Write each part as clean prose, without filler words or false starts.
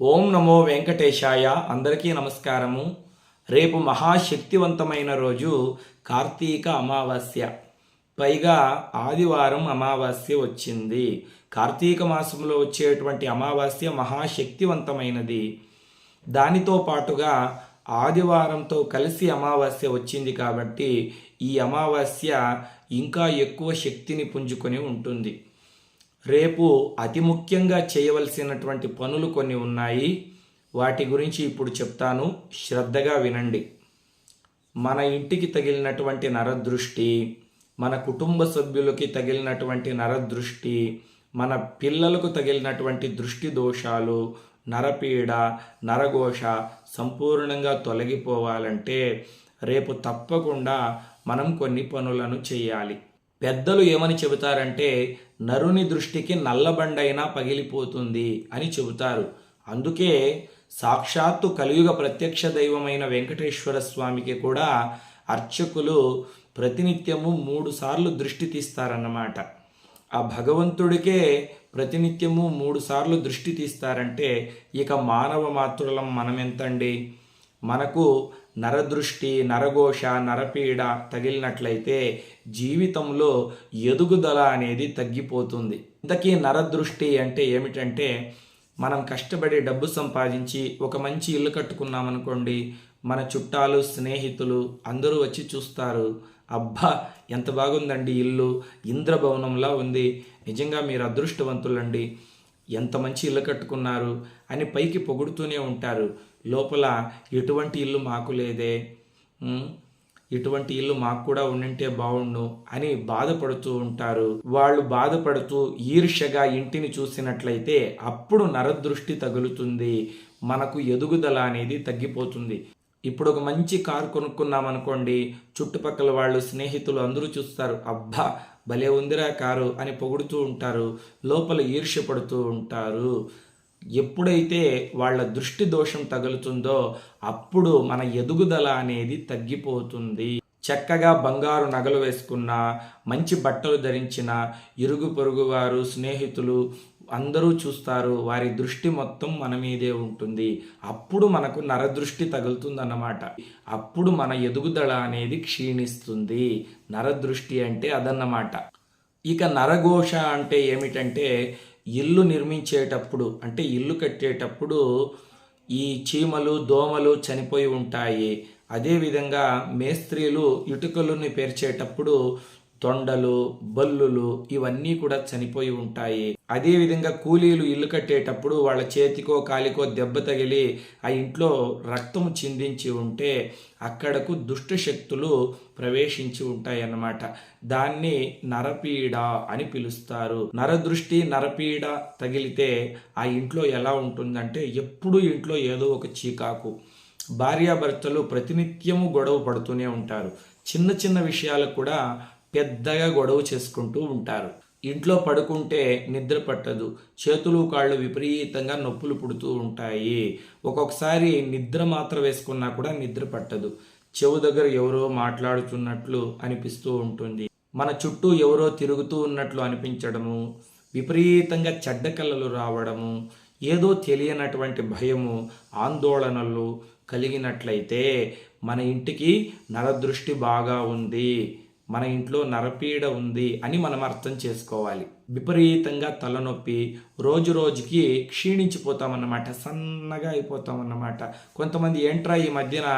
ఓం నమో వెంకటేశాయ. అందరికీ నమస్కారము. రేపు మహాశక్తివంతమైన రోజు కార్తీక అమావాస్య. పైగా ఆదివారం అమావాస్య వచ్చింది. కార్తీక మాసంలో వచ్చేటువంటి అమావాస్య మహాశక్తివంతమైనది. దానితో పాటుగా ఆదివారంతో కలిసి అమావాస్య వచ్చింది కాబట్టి ఈ అమావాస్య ఇంకా ఎక్కువ శక్తిని పుంజుకొని ఉంటుంది. రేపు అతి ముఖ్యంగా చేయవలసినటువంటి పనులు కొన్ని ఉన్నాయి. వాటి గురించి ఇప్పుడు చెప్తాను, శ్రద్ధగా వినండి. మన ఇంటికి తగిలినటువంటి నరదృష్టి, మన కుటుంబ సభ్యులకి తగిలినటువంటి నరదృష్టి, మన పిల్లలకు తగిలినటువంటి దృష్టి దోషాలు, నరపీడ, నరఘోష సంపూర్ణంగా తొలగిపోవాలంటే రేపు తప్పకుండా మనం కొన్ని పనులను చేయాలి. పెద్దలు ఏమని చెబుతారంటే నరుని దృష్టికి నల్లబండైనా పగిలిపోతుంది అని చెబుతారు. అందుకే సాక్షాత్తు కలియుగ ప్రత్యక్ష దైవమైన వెంకటేశ్వర స్వామికి కూడా అర్చకులు ప్రతినిత్యము 3 సార్లు దృష్టి తీస్తారన్నమాట. ఆ భగవంతుడికే ప్రతినిత్యము 3 సార్లు దృష్టి తీస్తారంటే ఇక మానవ మాతృలం మనమెంతండి? మనకు నరదృష్టి, నరఘోష, నరపీడ తగిలినట్లయితే జీవితంలో ఎదుగుదల అనేది తగ్గిపోతుంది. ఇంతకీ నరదృష్టి అంటే ఏమిటంటే మనం కష్టపడి డబ్బు సంపాదించి ఒక మంచి ఇల్లు కట్టుకున్నామనుకోండి, మన చుట్టాలు, స్నేహితులు అందరూ వచ్చి చూస్తారు. అబ్బా ఎంత బాగుందండి ఇల్లు, ఇంద్రభవనంలా ఉంది, నిజంగా మీరు అదృష్టవంతులండి, ఎంత మంచి ఇల్లు కట్టుకున్నారు అని పైకి పొగుడుతూనే ఉంటారు. లోపల ఎటువంటి ఇల్లు మాకు లేదే, ఇటువంటి ఇల్లు మాకు కూడా ఉండింటే బాగుండు అని బాధపడుతూ ఉంటారు. వాళ్ళు బాధపడుతూ ఈర్ష్యగా ఇంటిని చూసినట్లయితే అప్పుడు నరదృష్టి తగులుతుంది, మనకు ఎదుగుదల అనేది తగ్గిపోతుంది. ఇప్పుడు ఒక మంచి కారు కొనుక్కున్నామనుకోండి, చుట్టుపక్కల వాళ్ళు, స్నేహితులు అందరూ చూస్తారు, అబ్బా భలే ఉందిరా కారు అని పొగుడుతూ ఉంటారు, లోపల ఈర్ష్య పడుతూ ఉంటారు. ఎప్పుడైతే వాళ్ళ దృష్టి దోషం తగులుతుందో అప్పుడు మన ఎదుగుదల అనేది తగ్గిపోతుంది. చక్కగా బంగారు నగలు వేసుకున్న, మంచి బట్టలు ధరించిన ఇరుగు పొరుగు వారు, స్నేహితులు అందరూ చూస్తారు, వారి దృష్టి మొత్తం మన మీదే ఉంటుంది. అప్పుడు మనకు నరదృష్టి తగులుతుందన్నమాట. అప్పుడు మన ఎదుగుదల అనేది క్షీణిస్తుంది. నరదృష్టి అంటే అదన్నమాట. ఇక నరఘోష అంటే ఏమిటంటే ఇల్లు నిర్మించేటప్పుడు, అంటే ఇల్లు కట్టేటప్పుడు ఈ చీమలు, దోమలు చనిపోయి ఉంటాయి. అదేవిధంగా మేస్త్రీలు ఇటుకలను పేర్చేటప్పుడు తొండలు, బల్లులు ఇవన్నీ కూడా చనిపోయి ఉంటాయి. అదేవిధంగా కూలీలు ఇల్లు కట్టేటప్పుడు వాళ్ళ చేతికో కాలికో దెబ్బ తగిలి ఆ ఇంట్లో రక్తం చిందించి ఉంటే అక్కడకు దుష్ట శక్తులు ప్రవేశించి ఉంటాయి అన్నమాట. దాన్ని నరపీడ అని పిలుస్తారు. నరదృష్టి, నరపీడ తగిలితే ఆ ఇంట్లో ఎలా ఉంటుందంటే ఎప్పుడు ఇంట్లో ఏదో ఒక చీకాకు, భార్యాభర్తలు ప్రతినిత్యము గొడవ పడుతూనే ఉంటారు. చిన్న చిన్న విషయాలకు కూడా పెద్దగా గొడవ చేసుకుంటూ ఉంటారు. ఇంట్లో పడుకుంటే నిద్ర పట్టదు, చేతులు కాళ్ళు విపరీతంగా నొప్పులు పుడుతూ ఉంటాయి. ఒక్కొక్కసారి నిద్ర మాత్ర వేసుకున్నా కూడా నిద్ర పట్టదు. చెవు దగ్గర ఎవరో మాట్లాడుతున్నట్లు అనిపిస్తూ ఉంటుంది. మన చుట్టూ ఎవరో తిరుగుతూ ఉన్నట్లు అనిపించడము, విపరీతంగా చెడ్డ కళలు రావడము, ఏదో తెలియనటువంటి భయము, ఆందోళనలు కలిగినట్లయితే మన ఇంటికి నరదృష్టి బాగా ఉంది, మన ఇంట్లో నరపీడ ఉంది అని మనం అర్థం చేసుకోవాలి. విపరీతంగా తలనొప్పి, రోజు రోజుకి క్షీణించిపోతామన్నమాట, సన్నగా అయిపోతామన్నమాట. కొంతమంది ఏంట్రా ఈ మధ్యన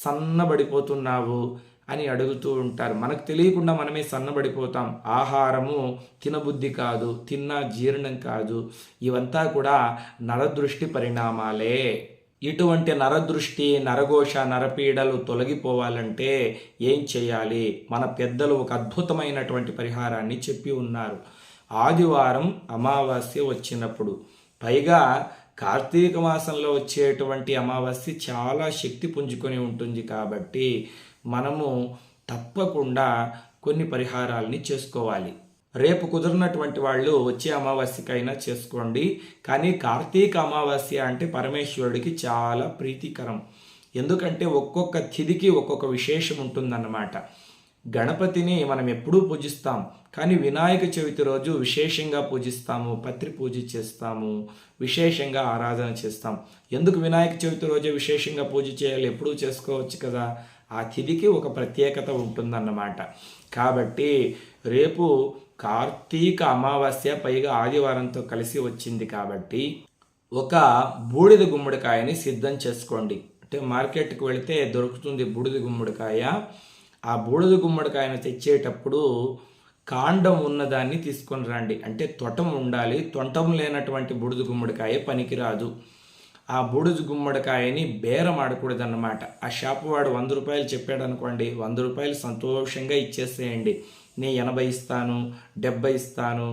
సన్నబడిపోతున్నావు అని అడుగుతూ ఉంటారు. మనకు తెలియకుండా మనమే సన్నబడిపోతాం. ఆహారము తినబుద్ధి కాదు, తిన్నా జీర్ణం కాదు. ఇవంతా కూడా నరదృష్టి పరిణామాలే. ఇటువంటి నరదృష్టి, నరఘోష, నరపీడలు తొలగిపోవాలంటే ఏం చేయాలి? మన పెద్దలు ఒక అద్భుతమైనటువంటి పరిహారాన్ని చెప్పి ఉన్నారు. ఆదివారం అమావాస్య వచ్చినప్పుడు, పైగా కార్తీక మాసంలో వచ్చేటువంటి అమావాస్య చాలా శక్తి పుంజుకొని ఉంటుంది కాబట్టి మనము తప్పకుండా కొన్ని పరిహారాలని చేసుకోవాలి. రేపు కుదిరినటువంటి వాళ్ళు వచ్చే అమావాస్యకైనా చేసుకోండి. కానీ కార్తీక అమావాస్య అంటే పరమేశ్వరుడికి చాలా ప్రీతికరం. ఎందుకంటే ఒక్కొక్క తిథికి ఒక్కొక్క విశేషం ఉంటుందన్నమాట. గణపతిని మనం ఎప్పుడూ పూజిస్తాం, కానీ వినాయక చవితి రోజు విశేషంగా పూజిస్తాము, పత్రి పూజ చేస్తాము, విశేషంగా ఆరాధన చేస్తాం. ఎందుకు వినాయక చవితి రోజే విశేషంగా పూజ చేయాలి? ఎప్పుడూ చేసుకోవచ్చు కదా. ఆ తిథికి ఒక ప్రత్యేకత ఉంటుందన్నమాట. కాబట్టి రేపు కార్తీక అమావాస్య, పైగా ఆదివారంతో కలిసి వచ్చింది కాబట్టి ఒక బూడిద గుమ్మడికాయని సిద్ధం చేసుకోండి. అంటే మార్కెట్కి వెళితే దొరుకుతుంది బూడిద గుమ్మడికాయ. ఆ బూడిద గుమ్మడికాయను తెచ్చేటప్పుడు కాండం ఉన్నదాన్ని తీసుకొని రండి. అంటే తొటం ఉండాలి. తొంటం లేనటువంటి బూడిద గుమ్మడికాయ పనికిరాదు. ఆ బూడిద గుమ్మడికాయని బేరం ఆడకూడదన్నమాట. ఆ షాపు వాడు 100 రూపాయలు చెప్పాడు అనుకోండి, 100 రూపాయలు సంతోషంగా ఇచ్చేసేయండి. నేను 80 ఇస్తాను, 70 ఇస్తాను,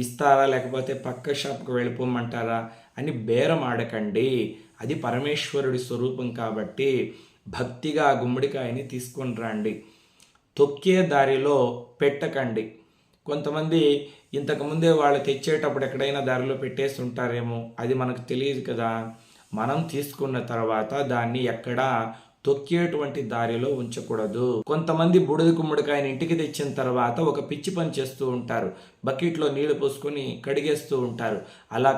ఇస్తారా లేకపోతే పక్క షాప్కి వెళ్ళిపోమంటారా అని బేరం ఆడకండి. అది పరమేశ్వరుడి స్వరూపం కాబట్టి భక్తిగా ఆ గుమ్మడికాయని తీసుకొని రండి. తొక్కే దారిలో పెట్టకండి. కొంతమంది ఇంతకుముందే వాళ్ళు తెచ్చేటప్పుడు ఎక్కడైనా దారిలో పెట్టేసి ఉంటారేమో, అది మనకు తెలియదు కదా. మనం తీసుకున్న తర్వాత దాన్ని ఎక్కడా తొక్కేటువంటి దారిలో ఉంచకూడదు. కొంతమంది బూడిద గుమ్మడికాయని ఇంటికి తెచ్చిన తర్వాత ఒక పిచ్చి పని చేస్తూ ఉంటారు. బకెట్లో నీళ్లు పోసుకొని కడిగేస్తూ ఉంటారు. అలా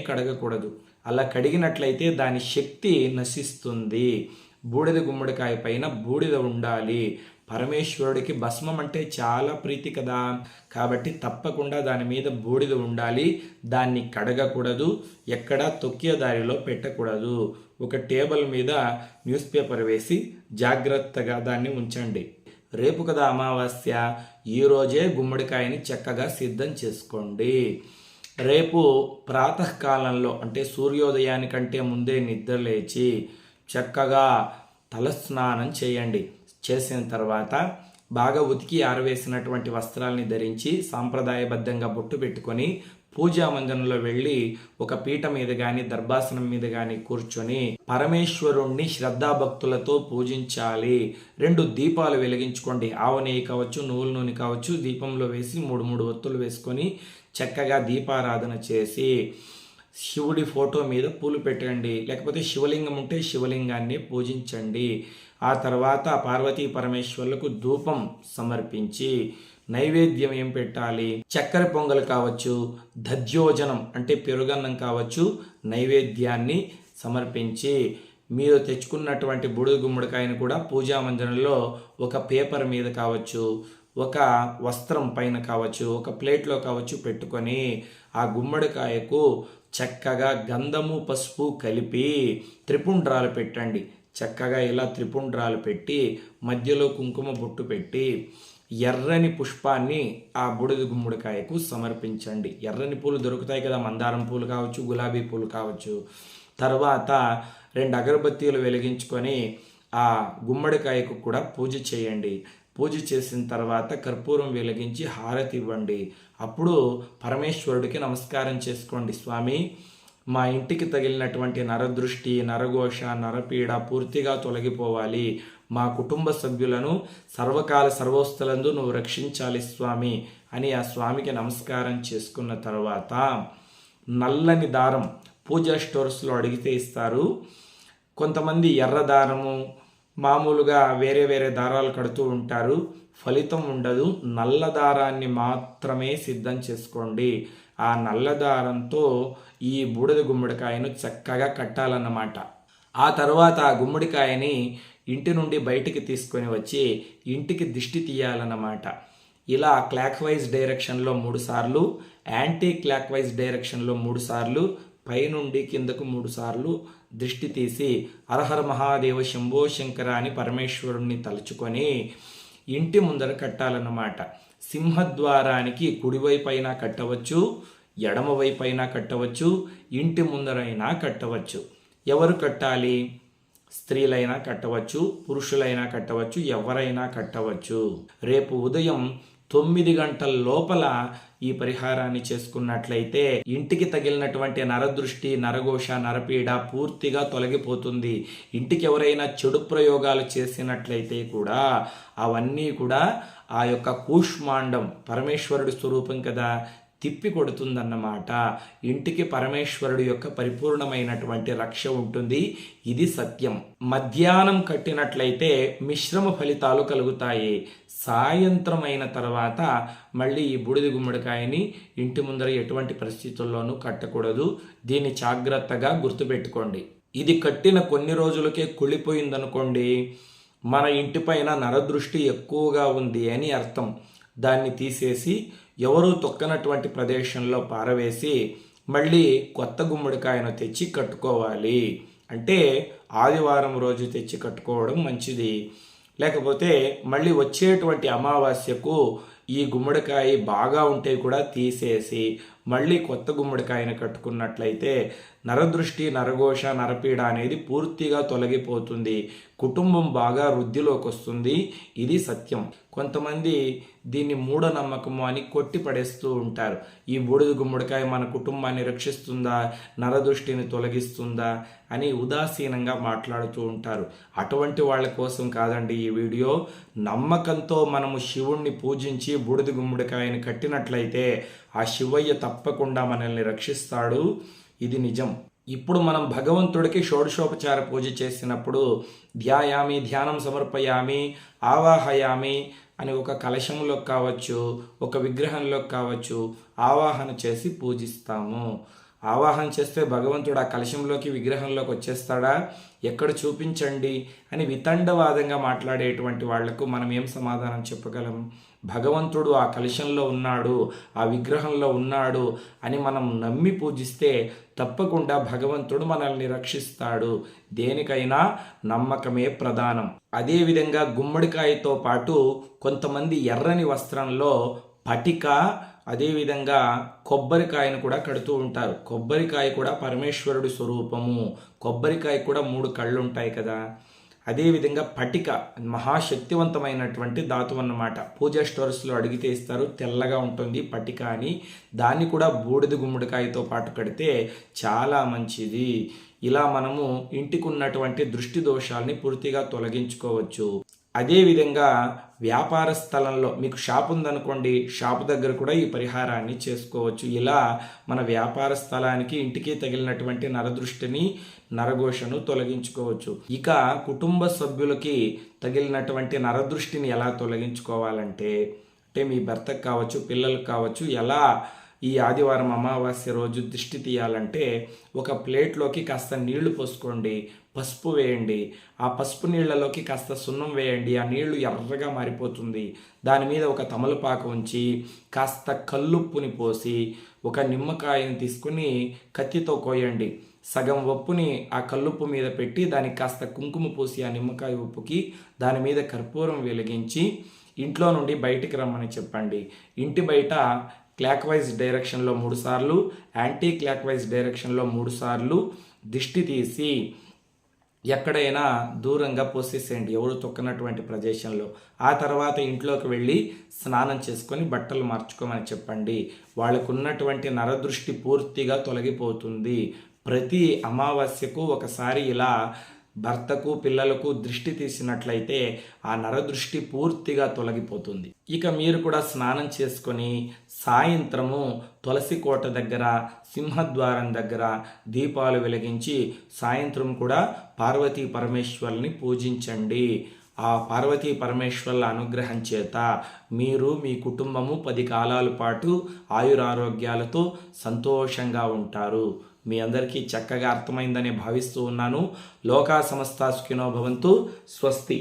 కడగకూడదు. అలా కడిగినట్లయితే దాని శక్తి నశిస్తుంది. బూడిద గుమ్మడికాయ పైన బూడిద ఉండాలి. పరమేశ్వరుడికి భస్మం అంటే చాలా ప్రీతి కదా. కాబట్టి తప్పకుండా దాని మీద బూడిద ఉండాలి. దాన్ని కడగకూడదు, ఎక్కడా తొక్కే దారిలో పెట్టకూడదు. ఒక టేబుల్ మీద న్యూస్ పేపర్ వేసి జాగ్రత్తగా దాన్ని ఉంచండి. రేపు కదా అమావాస్య, ఈరోజే గుమ్మడికాయని చక్కగా సిద్ధం చేసుకోండి. రేపు ప్రాతకాలంలో అంటే సూర్యోదయానికంటే ముందే నిద్ర లేచి చక్కగా తలస్నానం చేయండి. చేసిన తర్వాత బాగా ఉతికి ఆరవేసినటువంటి వస్త్రాలని ధరించి సాంప్రదాయబద్ధంగా బొట్టు పెట్టుకొని పూజా మందిరంలో వెళ్ళి ఒక పీట మీద కానీ దర్భాసనం మీద కానీ కూర్చొని పరమేశ్వరుణ్ణి శ్రద్ధాభక్తులతో పూజించాలి. 2 దీపాలు వెలిగించుకోండి. ఆవు నెయ్యి కావచ్చు, నువ్వుల నూనె కావచ్చు, దీపంలో వేసి 3 ఒత్తులు వేసుకొని చక్కగా దీపారాధన చేసి శివుడి ఫోటో మీద పూలు పెట్టండి. లేకపోతే శివలింగం ఉంటే శివలింగాన్ని పూజించండి. ఆ తర్వాత పార్వతీ పరమేశ్వరులకు ధూపం సమర్పించి నైవేద్యం ఏం పెట్టాలి? చక్కెర పొంగల్ కావచ్చు, దధ్యోజనం అంటే పెరుగన్నం కావచ్చు, నైవేద్యాన్ని సమర్పించి మీరు తెచ్చుకున్నటువంటి బూడిద గుమ్మడికాయను కూడా పూజా మందిరంలో ఒక పేపర్ మీద కావచ్చు, ఒక వస్త్రం పైన కావచ్చు, ఒక ప్లేట్లో కావచ్చు పెట్టుకొని ఆ గుమ్మడికాయకు చక్కగా గంధము పసుపు కలిపి త్రిపుండ్రాలు పెట్టండి. చక్కగా ఇలా త్రిపుండ్రాలు పెట్టి మధ్యలో కుంకుమ బొట్టు పెట్టి ఎర్రని పుష్పాన్ని ఆ బూడిద గుమ్మడికాయకు సమర్పించండి. ఎర్రని పూలు దొరుకుతాయి కదా, మందారం పూలు కావచ్చు, గులాబీ పూలు కావచ్చు. తర్వాత 2 అగరబత్తీలు వెలిగించుకొని ఆ గుమ్మడికాయకు కూడా పూజ చేయండి. పూజ చేసిన తర్వాత కర్పూరం వెలిగించి హారతి ఇవ్వండి. అప్పుడు పరమేశ్వరుడికి నమస్కారం చేసుకోండి. స్వామి, మా ఇంటికి తగిలినటువంటి నరదృష్టి, నరఘోష, నరపీడ పూర్తిగా తొలగిపోవాలి. మా కుటుంబ సభ్యులను సర్వకాల సర్వోస్థలందు నువ్వు రక్షించాలి స్వామి అని ఆ స్వామికి నమస్కారం చేసుకున్న తర్వాత నల్లని దారం పూజా స్టోర్స్లో అడిగితే ఇస్తారు. కొంతమంది ఎర్ర దారము, మామూలుగా వేరే వేరే దారాలు కడుతూ ఉంటారు. ఫలితం ఉండదు. నల్ల దారాన్ని మాత్రమే సిద్ధం చేసుకోండి. ఆ నల్ల దారంతో ఈ బూడిద గుమ్మడికాయను చక్కగా కట్టాలన్నమాట. ఆ తర్వాత ఆ గుమ్మడికాయని ఇంటి నుండి బయటికి తీసుకొని వచ్చి ఇంటికి దిష్టి తీయాలన్నమాట. ఇలా క్లాక్ వైజ్ డైరెక్షన్లో 3 సార్లు, యాంటీ క్లాక్ వైజ్ డైరెక్షన్లో 3 సార్లు, పైనుండి కిందకు 3 సార్లు దృష్టి తీసి హరహర మహాదేవ శంభో శంకర అని పరమేశ్వరుణ్ణి తలుచుకొని ఇంటి ముందర కట్టాలన్నమాట. సింహద్వారానికి కుడివైపైనా కట్టవచ్చు, ఎడమవైపైనా కట్టవచ్చు, ఇంటి ముందరైనా కట్టవచ్చు. ఎవరు కట్టాలి? స్త్రీలైనా కట్టవచ్చు, పురుషులైనా కట్టవచ్చు, ఎవరైనా కట్టవచ్చు. రేపు ఉదయం 9 గంటల లోపల ఈ పరిహారాన్ని చేసుకున్నట్లయితే ఇంటికి తగిలినటువంటి నరదృష్టి, నరఘోష, నరపీడ పూర్తిగా తొలగిపోతుంది. ఇంటికి ఎవరైనా చెడు ప్రయోగాలు చేసినట్లయితే కూడా అవన్నీ కూడా ఆ యొక్క కూష్మాండం పరమేశ్వరుడి స్వరూపం కదా, తిప్పి కొడుతుందన్నమాట. ఇంటికి పరమేశ్వరుడు యొక్క పరిపూర్ణమైనటువంటి రక్ష ఉంటుంది. ఇది సత్యం. మధ్యాహ్నం కట్టినట్లయితే మిశ్రమ ఫలితాలు కలుగుతాయి. సాయంత్రం అయిన తర్వాత మళ్ళీ ఈ బూడిద గుమ్మడికాయని ఇంటి ముందర ఎటువంటి పరిస్థితుల్లోనూ కట్టకూడదు. దీన్ని జాగ్రత్తగా గుర్తుపెట్టుకోండి. ఇది కట్టిన కొన్ని రోజులకే కుళ్ళిపోయిందనుకోండి, మన ఇంటిపైన నరదృష్టి ఎక్కువగా ఉంది అని అర్థం. దాన్ని తీసేసి ఎవరూ తొక్కనటువంటి ప్రదేశంలో పారవేసి మళ్ళీ కొత్త గుమ్మడికాయను తెచ్చి కట్టుకోవాలి. అంటే ఆదివారం రోజు తెచ్చి కట్టుకోవడం మంచిది. లేకపోతే మళ్ళీ వచ్చేటువంటి అమావాస్యకు ఈ గుమ్మడికాయ బాగా ఉంటే కూడా తీసేసి మళ్ళీ కొత్త గుమ్మడికాయను కట్టుకున్నట్లయితే నరదృష్టి, నరఘోష, నరపీడ అనేది పూర్తిగా తొలగిపోతుంది. కుటుంబం బాగా వృద్ధిలోకి వస్తుంది. ఇది సత్యం. కొంతమంది దీన్ని మూఢనమ్మకము అని కొట్టి పడేస్తూ ఉంటారు. ఈ బూడిద గుమ్మడికాయ మన కుటుంబాన్ని రక్షిస్తుందా, నరదృష్టిని తొలగిస్తుందా అని ఉదాసీనంగా మాట్లాడుతూ ఉంటారు. అటువంటి వాళ్ళ కోసం కాదండి ఈ వీడియో. నమ్మకంతో మనము శివుణ్ణి పూజించి బూడిద గుమ్మడికాయని కట్టినట్లయితే ఆ శివయ్య తప్పకుండా మనల్ని రక్షిస్తాడు. ఇది నిజం. ఇప్పుడు మనం భగవంతుడికి షోడశోపచార పూజ చేసినప్పుడు ధ్యానం సమర్పయామి, ఆవాహయామి అని ఒక కలశంలో కావచ్చు, ఒక విగ్రహంలో కావచ్చు ఆవాహన చేసి పూజిస్తాము. ఆవాహన చేస్తే భగవంతుడు ఆ కలశంలోకి, విగ్రహంలోకి వచ్చేస్తాడా? ఎక్కడ చూపించండి అని వితండవాదంగా మాట్లాడేటువంటి వాళ్లకు మనం ఏం సమాధానం చెప్పగలం? భగవంతుడు ఆ కలశంలో ఉన్నాడు, ఆ విగ్రహంలో ఉన్నాడు అని మనం నమ్మి పూజిస్తే తప్పకుండా భగవంతుడు మనల్ని రక్షిస్తాడు. దేనికైనా నమ్మకమే ప్రధానం. అదేవిధంగా గుమ్మడికాయతో పాటు కొంతమంది ఎర్రని వస్త్రంలో పటిక, అదేవిధంగా కొబ్బరికాయను కూడా కడుతూ ఉంటారు. కొబ్బరికాయ కూడా పరమేశ్వరుడి స్వరూపము. కొబ్బరికాయ కూడా 3 కళ్ళు ఉంటాయి కదా. అదేవిధంగా పటిక మహాశక్తివంతమైనటువంటి ధాతువు అన్నమాట. పూజా స్టోర్స్లో అడిగితే ఇస్తారు, తెల్లగా ఉంటుంది పటిక అని. దాన్ని కూడా బూడిద గుమ్మడికాయతో పాటు కడితే చాలా మంచిది. ఇలా మనము ఇంటికి ఉన్నటువంటి దృష్టి దోషాలని పూర్తిగా తొలగించుకోవచ్చు. అదేవిధంగా వ్యాపార స్థలంలో మీకు షాప్ ఉందనుకోండి, షాపు దగ్గర కూడా ఈ పరిహారాన్ని చేసుకోవచ్చు. ఇలా మన వ్యాపార స్థలానికి, ఇంటికి తగిలినటువంటి నరదృష్టిని, నరఘోషను తొలగించుకోవచ్చు. ఇక కుటుంబ సభ్యులకి తగిలినటువంటి నరదృష్టిని ఎలా తొలగించుకోవాలంటే, మీ భర్తకు కావచ్చు, పిల్లలకు కావచ్చు, ఎలా ఈ ఆదివారం అమావాస్య రోజు దిష్టి తీయాలంటే ఒక ప్లేట్లోకి కాస్త నీళ్లు పోసుకోండి, పసుపు వేయండి. ఆ పసుపు నీళ్లలోకి కాస్త సున్నం వేయండి. ఆ నీళ్లు ఎర్రగా మారిపోతుంది. దాని మీద ఒక తమలపాకు ఉంచి కాస్త కల్లుప్పుని పోసి ఒక నిమ్మకాయని తీసుకుని కత్తితో కోయండి. సగం ఉప్పుని ఆ కల్లుప్పు మీద పెట్టి దానికి కాస్త కుంకుమ పూసి ఆ నిమ్మకాయ ఉప్పుకి దాని మీద కర్పూరం వెలిగించి ఇంట్లో నుండి బయటికి రమ్మని చెప్పండి. ఇంటి బయట క్లాక్ వైజ్ డైరెక్షన్లో 3 సార్లు, యాంటీ క్లాక్ వైజ్ డైరెక్షన్లో 3 సార్లు దిష్టి తీసి ఎక్కడైనా దూరంగా పోసేసేయండి, ఎవరు తొక్కనటువంటి ప్రదేశంలో. ఆ తర్వాత ఇంట్లోకి వెళ్ళి స్నానం చేసుకొని బట్టలు మార్చుకోమని చెప్పండి. వాళ్ళకు ఉన్నటువంటి నరదృష్టి పూర్తిగా తొలగిపోతుంది. ప్రతి అమావాస్యకు ఒకసారి ఇలా భర్తకు, పిల్లలకు దృష్టి తీసినట్లయితే ఆ నరదృష్టి పూర్తిగా తొలగిపోతుంది. ఇక మీరు కూడా స్నానం చేసుకొని సాయంత్రము తులసి కోట దగ్గర, సింహద్వారం దగ్గర దీపాలు వెలిగించి సాయంత్రం కూడా పార్వతీ పరమేశ్వరుని పూజించండి. ఆ పార్వతీ పరమేశ్వరుల అనుగ్రహం చేత మీరు, మీ కుటుంబము 10 కాలాల పాటు ఆయురారోగ్యాలతో సంతోషంగా ఉంటారు. మీ అందరికీ చక్కగా అర్థమైందని భావిస్తూ ఉన్నాను. లోకా సమస్తా సుఖినో భవంతు. స్వస్తి.